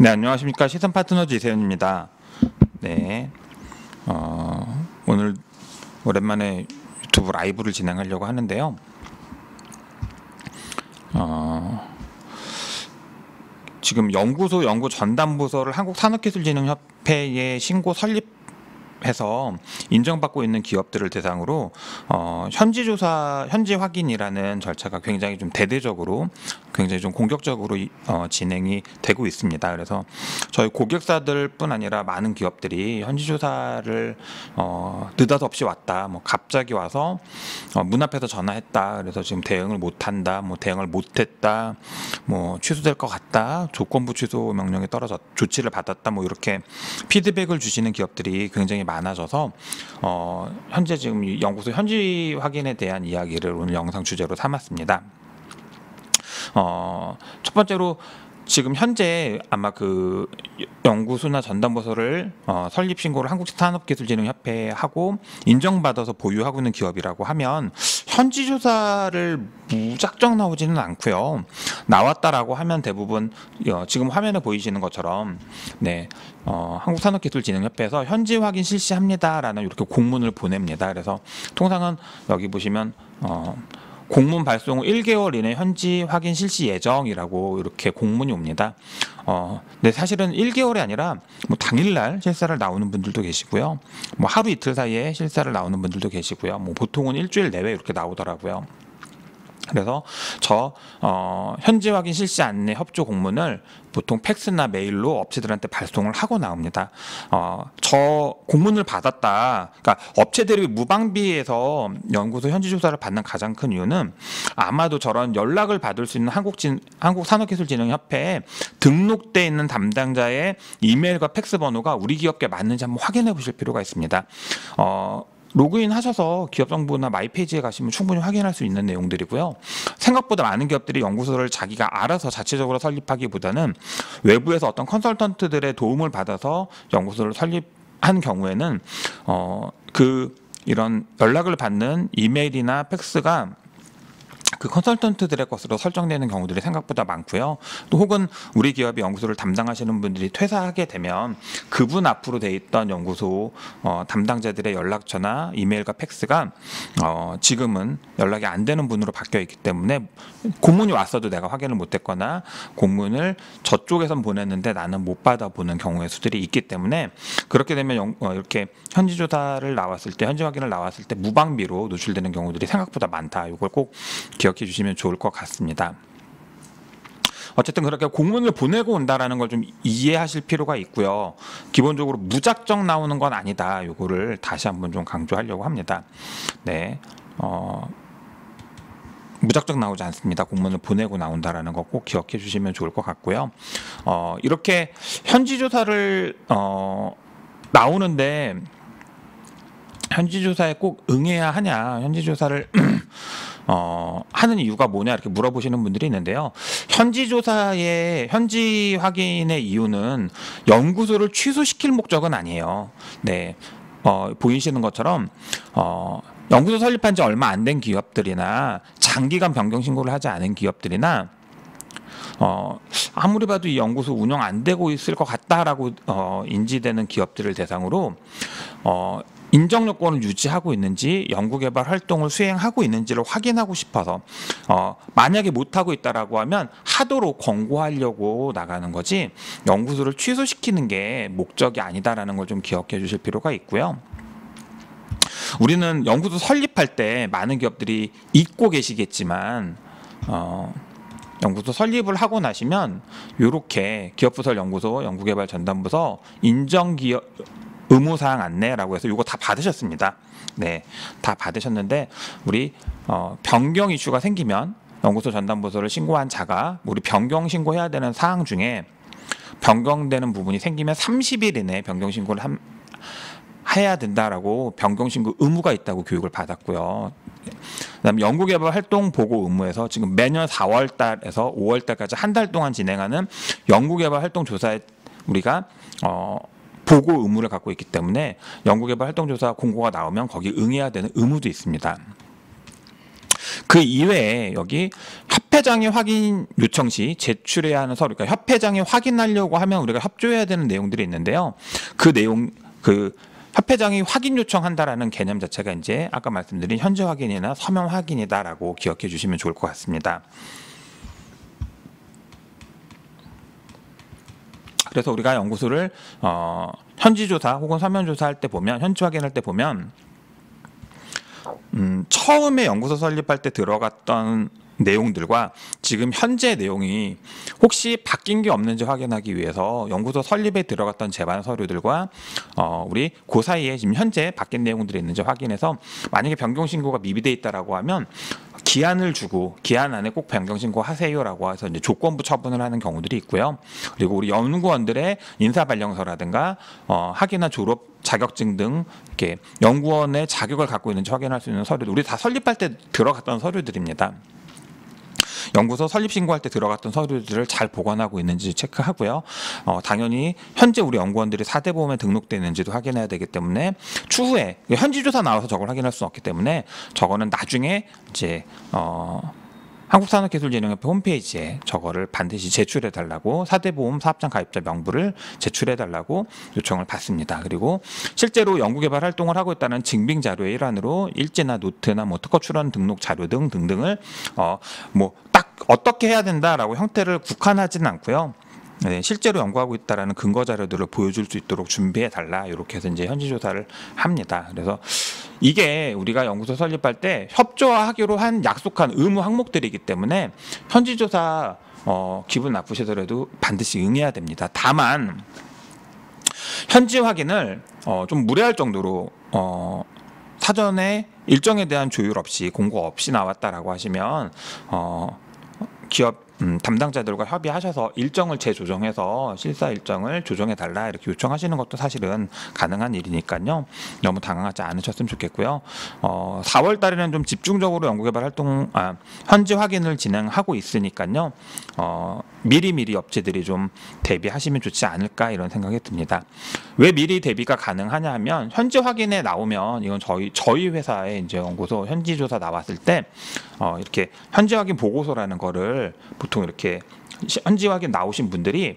네, 안녕하십니까. 시선 파트너즈 이세윤입니다. 네, 오늘 오랜만에 유튜브 라이브를 진행하려고 하는데요. 지금 연구 전담부서를 한국산업기술진흥협회에 신고 설립해서 인정받고 있는 기업들을 대상으로 현지 확인이라는 절차가 굉장히 좀 대대적으로, 굉장히 좀 공격적으로 진행이 되고 있습니다. 그래서 저희 고객사들뿐 아니라 많은 기업들이 현지 조사를 느닷없이 왔다, 뭐 갑자기 와서 문 앞에서 전화했다, 그래서 지금 대응을 못한다, 뭐 대응을 못했다, 뭐 취소될 것 같다, 조건부 취소 명령이 떨어졌, 조치를 받았다, 뭐 이렇게 피드백을 주시는 기업들이 굉장히 많아져서 현재 지금 이 연구소 현지 확인에 대한 이야기를 오늘 영상 주제로 삼았습니다. 첫 번째로 지금 현재 아마 그 연구소나 전담부서를 설립 신고를 한국산업기술진흥협회에 하고 인정받아서 보유하고 있는 기업이라고 하면 현지 조사를 무작정 나오지는 않고요. 나왔다라고 하면 대부분 지금 화면에 보이시는 것처럼 네, 한국산업기술진흥협회에서 현지 확인 실시합니다라는 이렇게 공문을 보냅니다. 그래서 통상은 여기 보시면 공문 발송 후 1개월 이내 현지 확인 실시 예정이라고 이렇게 공문이 옵니다. 근데 사실은 1개월이 아니라 뭐 당일날 실사를 나오는 분들도 계시고요. 뭐 하루 이틀 사이에 실사를 나오는 분들도 계시고요. 뭐 보통은 일주일 내외 이렇게 나오더라고요. 그래서 현지 확인 실시 안내 협조 공문을 보통 팩스나 메일로 업체들한테 발송을 하고 나옵니다. 저 공문을 받았다. 그러니까 업체들이 무방비에서 연구소 현지 조사를 받는 가장 큰 이유는 아마도 저런 연락을 받을 수 있는 한국산업기술진흥협회에 등록돼 있는 담당자의 이메일과 팩스 번호가 우리 기업께 맞는지 한번 확인해 보실 필요가 있습니다. 로그인 하셔서 기업 정보나 마이페이지에 가시면 충분히 확인할 수 있는 내용들이고요. 생각보다 많은 기업들이 연구소를 자기가 알아서 자체적으로 설립하기보다는 외부에서 어떤 컨설턴트들의 도움을 받아서 연구소를 설립한 경우에는 이런 연락을 받는 이메일이나 팩스가 그 컨설턴트들의 것으로 설정되는 경우들이 생각보다 많고요. 또 혹은 우리 기업이 연구소를 담당하시는 분들이 퇴사하게 되면 그분 앞으로 돼 있던 연구소 담당자들의 연락처나 이메일과 팩스가 지금은 연락이 안 되는 분으로 바뀌어 있기 때문에 공문이 왔어도 내가 확인을 못했거나 공문을 저쪽에선 보냈는데 나는 못 받아보는 경우의 수들이 있기 때문에 그렇게 되면 이렇게 현지 조사를 나왔을 때, 현지 확인을 나왔을 때 무방비로 노출되는 경우들이 생각보다 많다. 이걸 꼭 기억해 주시면 좋을 것 같습니다. 어쨌든 그렇게 공문을 보내고 온다라는 걸 좀 이해하실 필요가 있고요. 기본적으로 무작정 나오는 건 아니다. 이거를 다시 한번 좀 강조하려고 합니다. 네, 무작정 나오지 않습니다. 공문을 보내고 나온다라는 거 꼭 기억해 주시면 좋을 것 같고요. 이렇게 현지 조사를 나오는데 현지 조사에 꼭 응해야 하냐, 현지 조사를 하는 이유가 뭐냐 이렇게 물어보시는 분들이 있는데요. 현지 확인의 이유는 연구소를 취소시킬 목적은 아니에요. 네, 보이시는 것처럼 연구소 설립한 지 얼마 안 된 기업들이나 장기간 변경 신고를 하지 않은 기업들이나 아무리 봐도 이 연구소 운영 안 되고 있을 것 같다라고 인지되는 기업들을 대상으로 인정 요건을 유지하고 있는지, 연구개발 활동을 수행하고 있는지를 확인하고 싶어서 만약에 못하고 있다라고 하면 하도록 권고하려고 나가는 거지 연구소를 취소시키는 게 목적이 아니다라는 걸 좀 기억해 주실 필요가 있고요. 우리는 연구소 설립할 때 많은 기업들이 잊고 계시겠지만 연구소 설립을 하고 나시면 이렇게 기업부설 연구소, 연구개발 전담부서 인정기업 의무사항 안내라고 해서 이거 다 받으셨습니다. 네, 다 받으셨는데 우리 변경 이슈가 생기면 연구소 전담부서를 신고한 자가 우리 변경 신고해야 되는 사항 중에 변경되는 부분이 생기면 30일 이내에 변경 신고를 해야 된다라고 변경 신고 의무가 있다고 교육을 받았고요. 그다음에 연구개발 활동 보고 의무에서 지금 매년 4월달에서 5월달까지 한 달 동안 진행하는 연구개발 활동 조사에 우리가 보고 의무를 갖고 있기 때문에 연구개발 활동조사 공고가 나오면 거기 응해야 되는 의무도 있습니다. 그 이외에 여기 협회장이 확인 요청 시 제출해야 하는 서류, 그러니까 협회장이 확인하려고 하면 우리가 협조해야 되는 내용들이 있는데요. 그 내용, 그 협회장이 확인 요청한다라는 개념 자체가 이제 아까 말씀드린 현재 확인이나 서면 확인이다라고 기억해 주시면 좋을 것 같습니다. 그래서 우리가 연구소를 현지조사 혹은 서면조사할 때 보면, 현지 확인할 때 보면 처음에 연구소 설립할 때 들어갔던 내용들과 지금 현재 내용이 혹시 바뀐 게 없는지 확인하기 위해서 연구소 설립에 들어갔던 제반 서류들과 우리 그 사이에 지금 현재 바뀐 내용들이 있는지 확인해서 만약에 변경 신고가 미비돼 있다라고 하면 기한을 주고 기한 안에 꼭 변경 신고하세요라고 해서 이제 조건부 처분을 하는 경우들이 있고요. 그리고 우리 연구원들의 인사 발령서라든가 학위나 졸업 자격증 등 이렇게 연구원의 자격을 갖고 있는지 확인할 수 있는 서류들, 우리 다 설립할 때 들어갔던 서류들입니다. 연구소 설립 신고할 때 들어갔던 서류들을 잘 보관하고 있는지 체크하고요. 당연히 현재 우리 연구원들이 4대 보험에 등록되어 있는지도 확인해야 되기 때문에 추후에 현지조사 나와서 저걸 확인할 수는 없기 때문에 저거는 나중에 이제 한국산업기술진흥협회 홈페이지에 저거를 반드시 제출해 달라고 4대 보험 사업장 가입자 명부를 제출해 달라고 요청을 받습니다. 그리고 실제로 연구개발 활동을 하고 있다는 증빙 자료의 일환으로 일지나 노트나 뭐 특허 출원 등록 자료 등등을 뭐 딱 어떻게 해야 된다라고 형태를 국한하지는 않고요. 네, 실제로 연구하고 있다라는 근거 자료들을 보여줄 수 있도록 준비해 달라, 이렇게 해서 이제 현지 조사를 합니다. 그래서 이게 우리가 연구소 설립할 때 협조하기로 한 약속한 의무 항목들이기 때문에 현지 조사 기분 나쁘시더라도 반드시 응해야 됩니다. 다만 현지 확인을 좀 무례할 정도로 사전에 일정에 대한 조율 없이 공고 없이 나왔다라고 하시면 기업 담당자들과 협의하셔서 일정을 재조정해서 실사 일정을 조정해 달라 이렇게 요청하시는 것도 사실은 가능한 일이니까요. 너무 당황하지 않으셨으면 좋겠고요. 4월 달에는 좀 집중적으로 연구개발 활동, 현지 확인을 진행하고 있으니까요. 미리 업체들이 좀 대비하시면 좋지 않을까 이런 생각이 듭니다. 왜 미리 대비가 가능하냐 하면 현지 확인에 나오면 이건 저희 회사의 이제 연구소 현지 조사 나왔을 때 이렇게 현지 확인 보고서라는 거를 보통 이렇게 현지 확인 나오신 분들이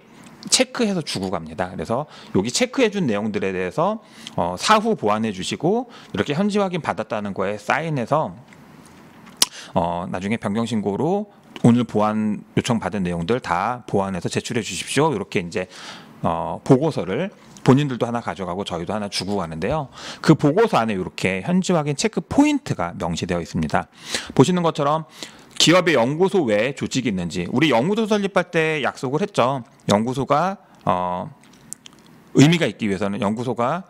체크해서 주고 갑니다. 그래서 여기 체크해준 내용들에 대해서 사후 보완해 주시고 이렇게 현지 확인 받았다는 거에 사인해서 나중에 변경 신고로 오늘 보완 요청 받은 내용들 다 보완해서 제출해 주십시오. 이렇게 이제 보고서를 본인들도 하나 가져가고 저희도 하나 주고 가는데요. 그 보고서 안에 이렇게 현지 확인 체크 포인트가 명시되어 있습니다. 보시는 것처럼 기업의 연구소 외에 조직이 있는지, 우리 연구소 설립할 때 약속을 했죠. 연구소가 의미가 있기 위해서는, 연구소가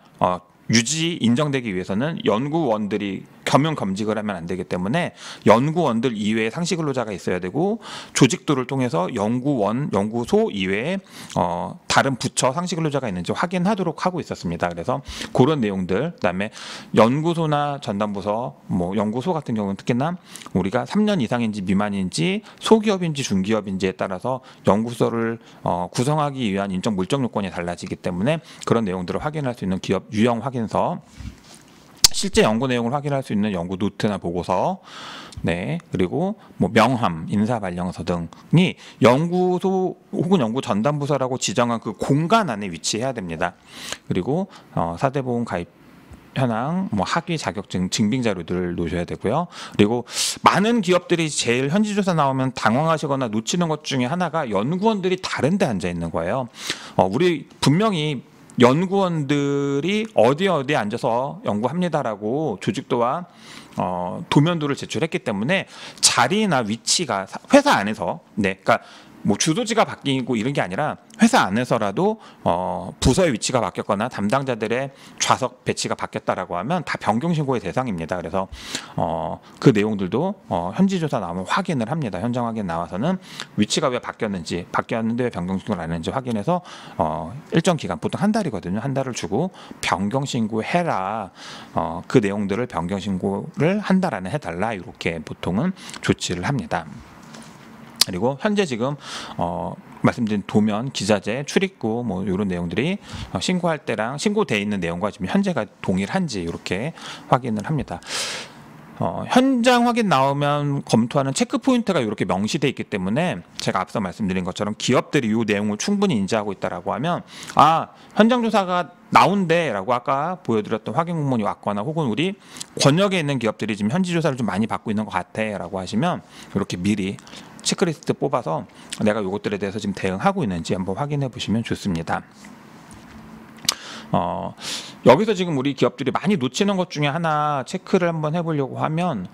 유지 인정되기 위해서는 연구원들이 겸용 겸직을 하면 안 되기 때문에 연구원들 이외에 상시 근로자가 있어야 되고, 조직도를 통해서 연구원, 연구소 이외에 다른 부처 상시 근로자가 있는지 확인하도록 하고 있었습니다. 그래서 그런 내용들, 그다음에 연구소나 전담부서, 뭐 연구소 같은 경우는 특히나 우리가 3년 이상인지 미만인지 소기업인지 중기업인지에 따라서 연구소를 구성하기 위한 인적 물적 요건이 달라지기 때문에 그런 내용들을 확인할 수 있는 기업 유형 확인서, 실제 연구 내용을 확인할 수 있는 연구 노트나 보고서, 네, 그리고 뭐 명함, 인사 발령서 등이 연구소 혹은 연구 전담부서라고 지정한 그 공간 안에 위치해야 됩니다. 그리고 4대 보험 가입 현황, 뭐 학위 자격증 증빙 자료들을 놓으셔야 되고요. 그리고 많은 기업들이 제일 현지 조사 나오면 당황하시거나 놓치는 것 중에 하나가 연구원들이 다른 데 앉아 있는 거예요. 우리 분명히 연구원들이 어디에 앉아서 연구합니다라고 조직도와 도면도를 제출했기 때문에 자리나 위치가 회사 안에서, 네, 그러니까 뭐 주소지가 바뀌고 이런 게 아니라 회사 안에서라도 부서의 위치가 바뀌었거나 담당자들의 좌석 배치가 바뀌었다라고 하면 다 변경 신고의 대상입니다. 그래서 그 내용들도 현지 조사 나오면 확인을 합니다. 현장 확인 나와서는 위치가 왜 바뀌었는데 왜 변경 신고를 안 했는지 확인해서 일정 기간, 보통 한 달이거든요. 한 달을 주고 변경 신고해라. 그 내용들을 변경 신고를 한 달 안에 해달라. 이렇게 보통은 조치를 합니다. 그리고 현재 지금 말씀드린 도면, 기자재, 출입구 뭐 이런 내용들이 신고할 때랑 신고돼 있는 내용과 지금 현재가 동일한지 이렇게 확인을 합니다. 현장 확인 나오면 검토하는 체크 포인트가 이렇게 명시되어 있기 때문에 제가 앞서 말씀드린 것처럼 기업들이 이 내용을 충분히 인지하고 있다라고 하면 현장 조사가 나온대라고 아까 보여드렸던 확인 공문이 왔거나 혹은 우리 권역에 있는 기업들이 지금 현지 조사를 좀 많이 받고 있는 것 같아라고 하시면 이렇게 미리 체크리스트 뽑아서 내가 이것들에 대해서 지금 대응하고 있는지 한번 확인해 보시면 좋습니다. 여기서 지금 우리 기업들이 많이 놓치는 것 중에 하나 체크를 한번 해보려고 하면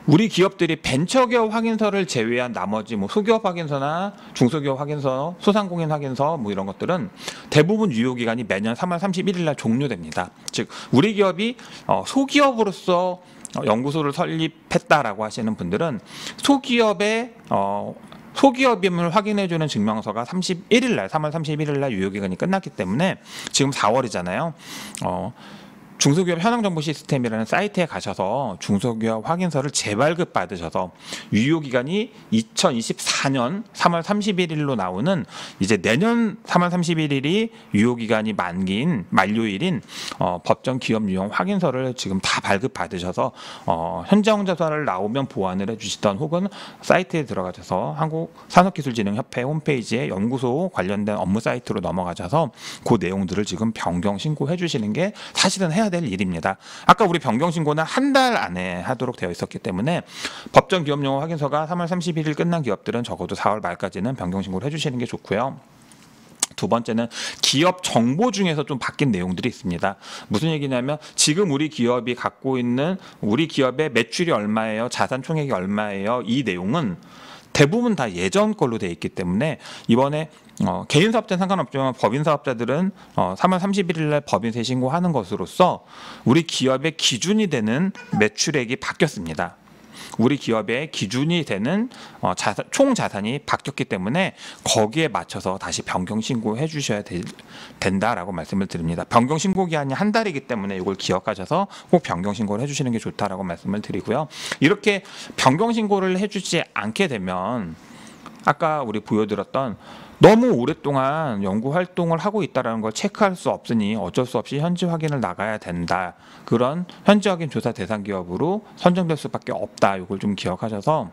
우리 기업들이 벤처기업 확인서를 제외한 나머지 뭐 소기업 확인서나 중소기업 확인서, 소상공인 확인서 뭐 이런 것들은 대부분 유효기간이 매년 3월 31일 날 종료됩니다. 즉 우리 기업이 소기업으로서 연구소를 설립했다라고 하시는 분들은 소기업임을 확인해주는 증명서가 3월 31일 날 유효기간이 끝났기 때문에 지금 4월이잖아요. 중소기업 현황정보 시스템이라는 사이트에 가셔서 중소기업 확인서를 재발급 받으셔서 유효기간이 2024년 3월 31일로 나오는 이제 내년 3월 31일이 유효기간이 만료일인 법정 기업 유형 확인서를 지금 다 발급 받으셔서 현장 조사를 나오면 보완을 해주시던 혹은 사이트에 들어가셔서 한국산업기술진흥협회 홈페이지에 연구소 관련된 업무 사이트로 넘어가셔서 그 내용들을 지금 변경 신고해 주시는 게 사실은 해야 될 일입니다. 아까 우리 변경 신고는 한 달 안에 하도록 되어 있었기 때문에 법정 기업 용어 확인서가 3월 31일 끝난 기업들은 적어도 4월 말까지는 변경 신고를 해주시는 게 좋고요. 두 번째는 기업 정보 중에서 좀 바뀐 내용들이 있습니다. 무슨 얘기냐면 지금 우리 기업이 갖고 있는 우리 기업의 매출이 얼마예요? 자산 총액이 얼마예요? 이 내용은 대부분 다 예전 걸로 되어 있기 때문에 이번에 개인 사업자는 상관없지만 법인 사업자들은 3월 31일 날 법인세 신고하는 것으로서 우리 기업의 기준이 되는 매출액이 바뀌었습니다. 우리 기업의 기준이 되는 총 자산이 바뀌었기 때문에 거기에 맞춰서 다시 변경 신고해 주셔야 된다라고 말씀을 드립니다. 변경 신고 기한이 한 달이기 때문에 이걸 기억하셔서 꼭 변경 신고를 해주시는 게 좋다라고 말씀을 드리고요. 이렇게 변경 신고를 해주지 않게 되면 아까 우리 보여드렸던 너무 오랫동안 연구 활동을 하고 있다는 걸 체크할 수 없으니 어쩔 수 없이 현지 확인을 나가야 된다. 그런 현지 확인 조사 대상 기업으로 선정될 수밖에 없다. 이걸 좀 기억하셔서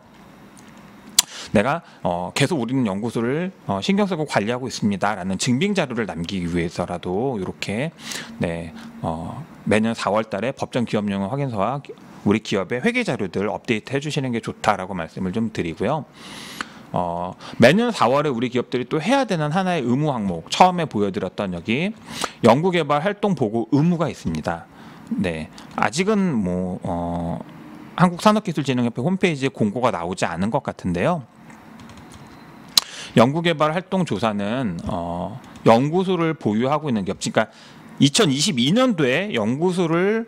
내가 계속 우리는 연구소를 신경 쓰고 관리하고 있습니다라는 증빙 자료를 남기기 위해서라도 이렇게 매년 4월달에 법정 기업용 확인서와 우리 기업의 회계 자료들 업데이트 해주시는 게 좋다라고 말씀을 좀 드리고요. 매년 4월에 우리 기업들이 또 해야 되는 하나의 의무 항목, 처음에 보여드렸던 여기 연구개발 활동 보고 의무가 있습니다. 네, 아직은 한국산업기술진흥협회 홈페이지에 공고가 나오지 않은 것 같은데요. 연구개발 활동 조사는 연구소를 보유하고 있는 기업, 그러니까 2022년도에 연구소를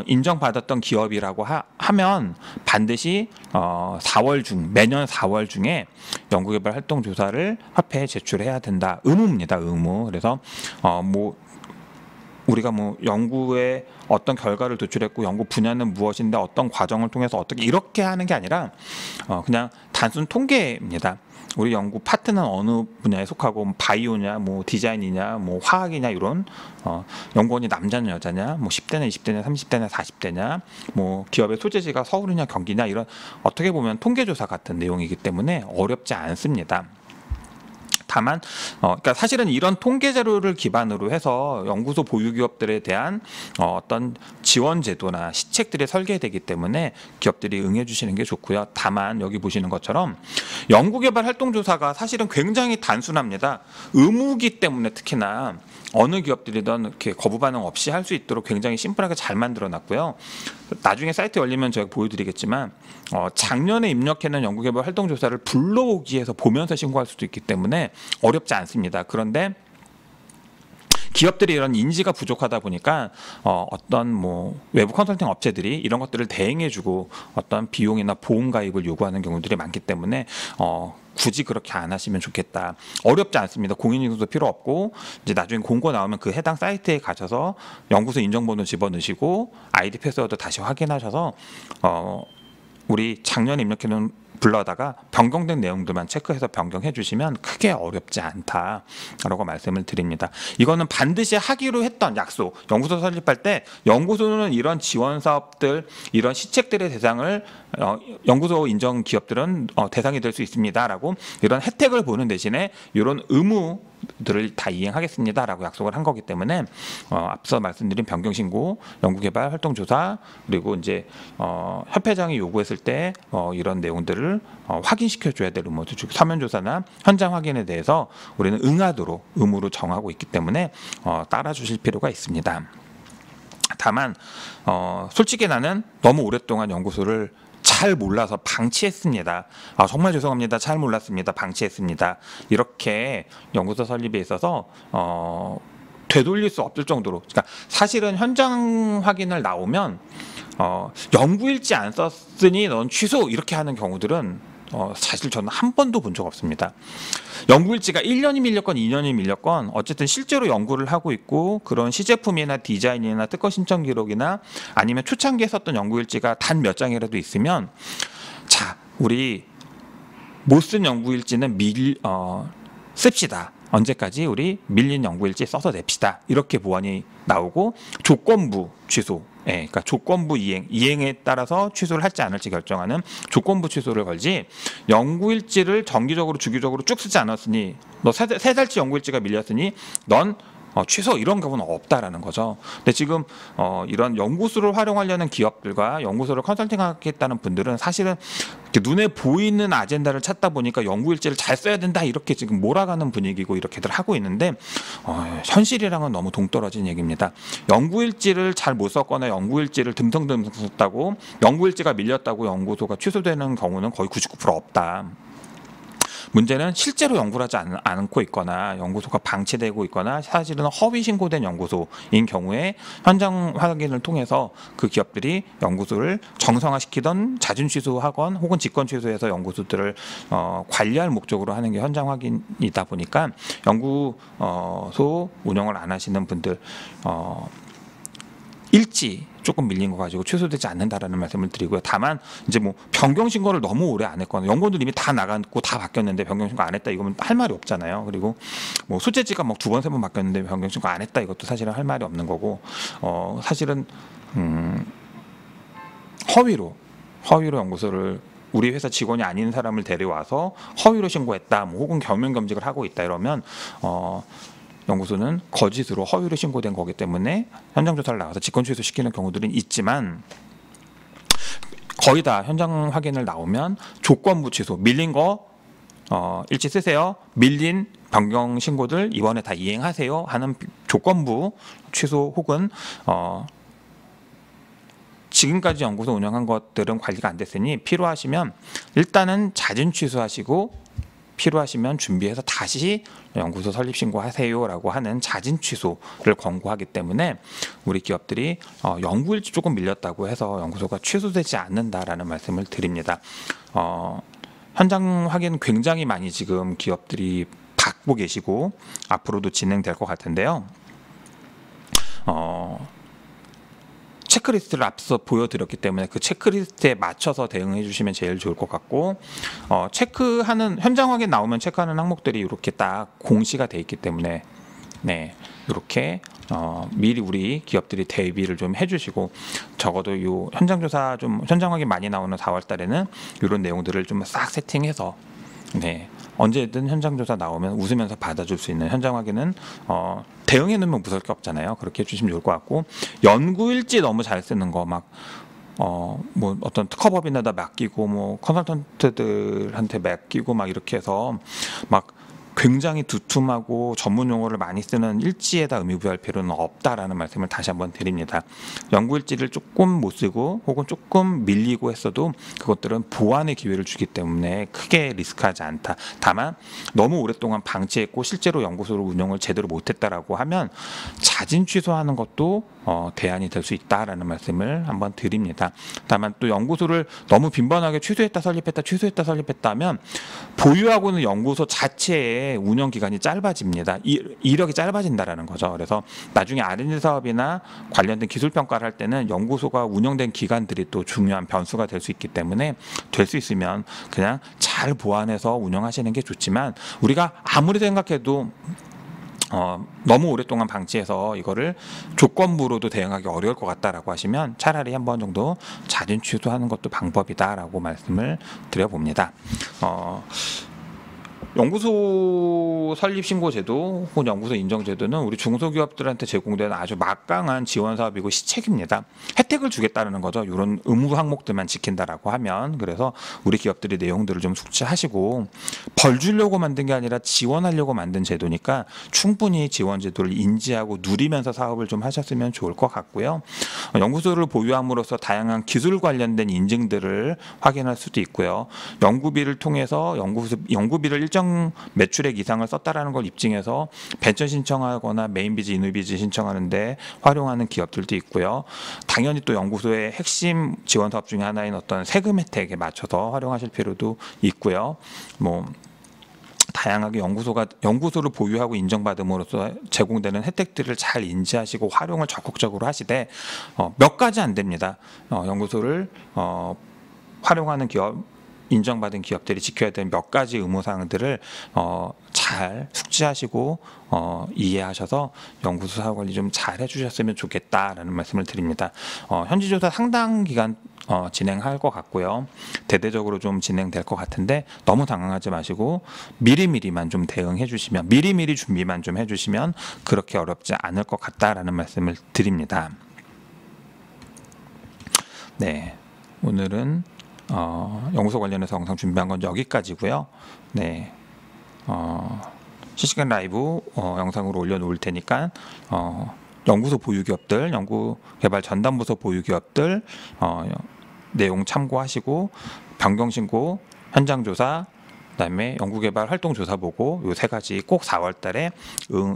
인정받았던 기업이라고 하면 반드시 매년 4월 중에 연구개발 활동 조사를 협회에 제출해야 된다. 의무입니다. 의무. 그래서 우리가 연구에 어떤 결과를 도출했고 연구 분야는 무엇인데 어떤 과정을 통해서 어떻게 이렇게 하는 게 아니라 그냥 단순 통계입니다. 우리 연구 파트는 어느 분야에 속하고 바이오냐, 디자인이냐, 화학이냐 이런 연구원이 남자냐 여자냐, 10대냐 20대냐 30대냐 40대냐, 기업의 소재지가 서울이냐 경기냐 이런 어떻게 보면 통계조사 같은 내용이기 때문에 어렵지 않습니다. 다만 그러니까 사실은 이런 통계 자료를 기반으로 해서 연구소 보유 기업들에 대한 어떤 지원 제도나 시책들이 설계되기 때문에 기업들이 응해 주시는 게 좋고요. 다만 여기 보시는 것처럼 연구개발 활동조사가 사실은 굉장히 단순합니다. 의무기 때문에 특히나 어느 기업들이든 이렇게 거부 반응 없이 할 수 있도록 굉장히 심플하게 잘 만들어 놨고요. 나중에 사이트 열리면 제가 보여드리겠지만 작년에 입력해놓은 연구개발 활동조사를 불러오기에서 보면서 신고할 수도 있기 때문에 어렵지 않습니다. 그런데 기업들이 이런 인지가 부족하다 보니까 어떤 외부 컨설팅 업체들이 이런 것들을 대행해주고 어떤 비용이나 보험 가입을 요구하는 경우들이 많기 때문에 굳이 그렇게 안 하시면 좋겠다. 어렵지 않습니다. 공인인증도 필요 없고 이제 나중에 공고 나오면 그 해당 사이트에 가셔서 연구소 인정번호 집어넣으시고 아이디 패스워드 다시 확인하셔서 우리 작년에 입력해놓은 불러다가 변경된 내용들만 체크해서 변경해 주시면 크게 어렵지 않다라고 말씀을 드립니다. 이거는 반드시 하기로 했던 약속. 연구소 설립할 때 연구소는 이런 지원 사업들, 이런 시책들의 대상을 연구소 인정 기업들은 대상이 될 수 있습니다라고 이런 혜택을 보는 대신에 이런 의무들을 다 이행하겠습니다라고 약속을 한 거기 때문에 앞서 말씀드린 변경 신고, 연구개발 활동 조사, 그리고 이제 협회장이 요구했을 때 이런 내용들을 확인시켜 줘야 될 의무, 즉 서면 조사나 현장 확인에 대해서 우리는 응하도록 의무로 정하고 있기 때문에 따라 주실 필요가 있습니다. 다만 솔직히 나는 너무 오랫동안 연구소를 잘 몰라서 방치했습니다. 정말 죄송합니다. 잘 몰랐습니다. 방치했습니다. 이렇게 연구소 설립에 있어서 되돌릴 수 없을 정도로, 그러니까 사실은 현장 확인을 나오면 연구일지 안 썼으니 넌 취소 이렇게 하는 경우들은 사실 저는 한 번도 본 적 없습니다. 연구일지가 1년이 밀렸건 2년이 밀렸건 어쨌든 실제로 연구를 하고 있고 그런 시제품이나 디자인이나 특허 신청 기록이나 아니면 초창기에 썼던 연구일지가 단 몇 장이라도 있으면, 자, 우리 못 쓴 연구일지는 씁시다. 언제까지 우리 밀린 연구일지 써서 냅시다. 이렇게 보완이 나오고 조건부 취소, 그러니까 조건부 이행에 따라서 취소를 할지 안 할지 결정하는 조건부 취소를 걸지, 연구일지를 정기적으로 주기적으로 쭉 쓰지 않았으니 너 세 달치 연구일지가 밀렸으니 넌 취소, 이런 경우는 없다라는 거죠. 근데 지금 이런 연구소를 활용하려는 기업들과 연구소를 컨설팅하겠다는 분들은 사실은 눈에 보이는 아젠다를 찾다 보니까 연구일지를 잘 써야 된다 이렇게 지금 몰아가는 분위기고 이렇게들 하고 있는데 현실이랑은 너무 동떨어진 얘기입니다. 연구일지를 잘 못 썼거나 연구일지를 듬성듬성 썼다고 연구일지가 밀렸다고 연구소가 취소되는 경우는 거의 99% 없다. 문제는 실제로 연구를 하지 않고 있거나 연구소가 방치되고 있거나 사실은 허위 신고된 연구소인 경우에 현장 확인을 통해서 그 기업들이 연구소를 정상화시키던 자진 취소하건 혹은 직권 취소해서 연구소들을 관리할 목적으로 하는 게 현장 확인이다 보니까 연구소 운영을 안 하시는 분들 일지 조금 밀린 거 가지고 취소되지 않는다라는 말씀을 드리고요. 다만 이제 뭐 변경 신고를 너무 오래 안 했거나 연구원들 이미 다 나갔고 다 바뀌었는데 변경 신고 안 했다 이거면 할 말이 없잖아요. 그리고 뭐 소재지가 막 2번, 3번 바뀌었는데 변경 신고 안 했다 이것도 사실은 할 말이 없는 거고, 사실은 허위로 연구소를 우리 회사 직원이 아닌 사람을 데려와서 허위로 신고했다, 뭐 혹은 겸용 겸직을 하고 있다 이러면 연구소는 거짓으로 허위로 신고된 거기 때문에 현장 조사를 나가서 직권 취소시키는 경우들은 있지만, 거의 다 현장 확인을 나오면 조건부 취소, 밀린 거 일지 쓰세요, 밀린 변경 신고들 이번에 다 이행하세요 하는 조건부 취소, 혹은 지금까지 연구소 운영한 것들은 관리가 안 됐으니 필요하시면 일단은 자진 취소하시고 필요하시면 준비해서 다시 연구소 설립 신고하세요라고 하는 자진 취소를 권고하기 때문에 우리 기업들이 연구일지 조금 밀렸다고 해서 연구소가 취소되지 않는다라는 말씀을 드립니다. 현장 확인 굉장히 많이 지금 기업들이 받고 계시고 앞으로도 진행될 것 같은데요. 체크리스트를 앞서 보여드렸기 때문에 그 체크리스트에 맞춰서 대응해 주시면 제일 좋을 것 같고, 체크하는 현장 확인 나오면 체크하는 항목들이 이렇게 딱 공시가 돼 있기 때문에 이렇게 미리 우리 기업들이 대비를 좀 해주시고, 적어도 요 현장 조사 좀 현장 확인 많이 나오는 4월 달에는 이런 내용들을 좀 싹 세팅해서 언제든 현장 조사 나오면 웃으면서 받아줄 수 있는 현장 확인은 대응해 놓으면 무서울 게 없잖아요. 그렇게 해주시면 좋을 것 같고, 연구일지 너무 잘 쓰는 거 막 뭐 어떤 특허법인에다 맡기고 뭐 컨설턴트들한테 맡기고 막 이렇게 해서 막 굉장히 두툼하고 전문 용어를 많이 쓰는 일지에다 의미 부여할 필요는 없다라는 말씀을 다시 한번 드립니다. 연구일지를 조금 못 쓰고 혹은 조금 밀리고 했어도 그것들은 보완의 기회를 주기 때문에 크게 리스크하지 않다. 다만 너무 오랫동안 방치했고 실제로 연구소를 운영을 제대로 못했다라고 하면 자진 취소하는 것도 대안이 될 수 있다라는 말씀을 한번 드립니다. 다만 또 연구소를 너무 빈번하게 취소했다 설립했다 하면 보유하고 있는 연구소 자체에 때 운영 기간이 짧아집니다. 이력이 짧아진다라는 거죠. 그래서 나중에 R&D 사업이나 관련된 기술 평가를 할 때는 연구소가 운영된 기간들이 또 중요한 변수가 될 수 있기 때문에 될 수 있으면 그냥 잘 보완해서 운영하시는 게 좋지만, 우리가 아무리 생각해도 너무 오랫동안 방치해서 이거를 조건부로도 대응하기 어려울 것 같다라고 하시면 차라리 한 번 정도 자진 취소하는 것도 방법이다라고 말씀을 드려봅니다. 연구소 설립신고제도 혹은 연구소 인정제도는 우리 중소기업들한테 제공되는 아주 막강한 지원 사업이고 시책입니다. 혜택을 주겠다는 거죠. 이런 의무 항목들만 지킨다라고 하면. 그래서 우리 기업들이 내용들을 좀 숙지하시고, 벌 주려고 만든 게 아니라 지원하려고 만든 제도니까 충분히 지원 제도를 인지하고 누리면서 사업을 좀 하셨으면 좋을 것 같고요. 연구소를 보유함으로써 다양한 기술 관련된 인증들을 확인할 수도 있고요. 연구비를 통해서 연구비를 일정 매출액 이상을 썼다라는 걸 입증해서 벤처 신청하거나 메인비즈, 인후비즈 신청하는데 활용하는 기업들도 있고요. 당연히 또 연구소의 핵심 지원 사업 중에 하나인 어떤 세금 혜택에 맞춰서 활용하실 필요도 있고요. 다양하게 연구소를 보유하고 인정받음으로써 제공되는 혜택들을 잘 인지하시고 활용을 적극적으로 하시되, 몇 가지 안 됩니다. 연구소를 활용하는 기업, 인정받은 기업들이 지켜야 되는 몇 가지 의무사항들을 잘 숙지하시고 이해하셔서 연구소 사업 관리 좀 잘 해주셨으면 좋겠다라는 말씀을 드립니다. 현지 조사 상당 기간 진행할 것 같고요. 대대적으로 좀 진행될 것 같은데 너무 당황하지 마시고 미리미리만 좀 대응해 주시면, 미리미리 준비만 좀 해주시면 그렇게 어렵지 않을 것 같다라는 말씀을 드립니다. 네, 오늘은 연구소 관련해서 영상 준비한 건 여기까지고요. 네, 실시간 라이브 영상으로 올려놓을 테니까 연구소 보유기업들, 연구개발 전담부서 보유기업들 내용 참고하시고 변경신고, 현장조사, 그다음에 연구개발 활동조사 보고 이 세 가지 꼭 4월 달에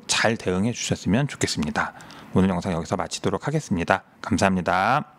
잘 대응해 주셨으면 좋겠습니다. 오늘 영상 여기서 마치도록 하겠습니다. 감사합니다.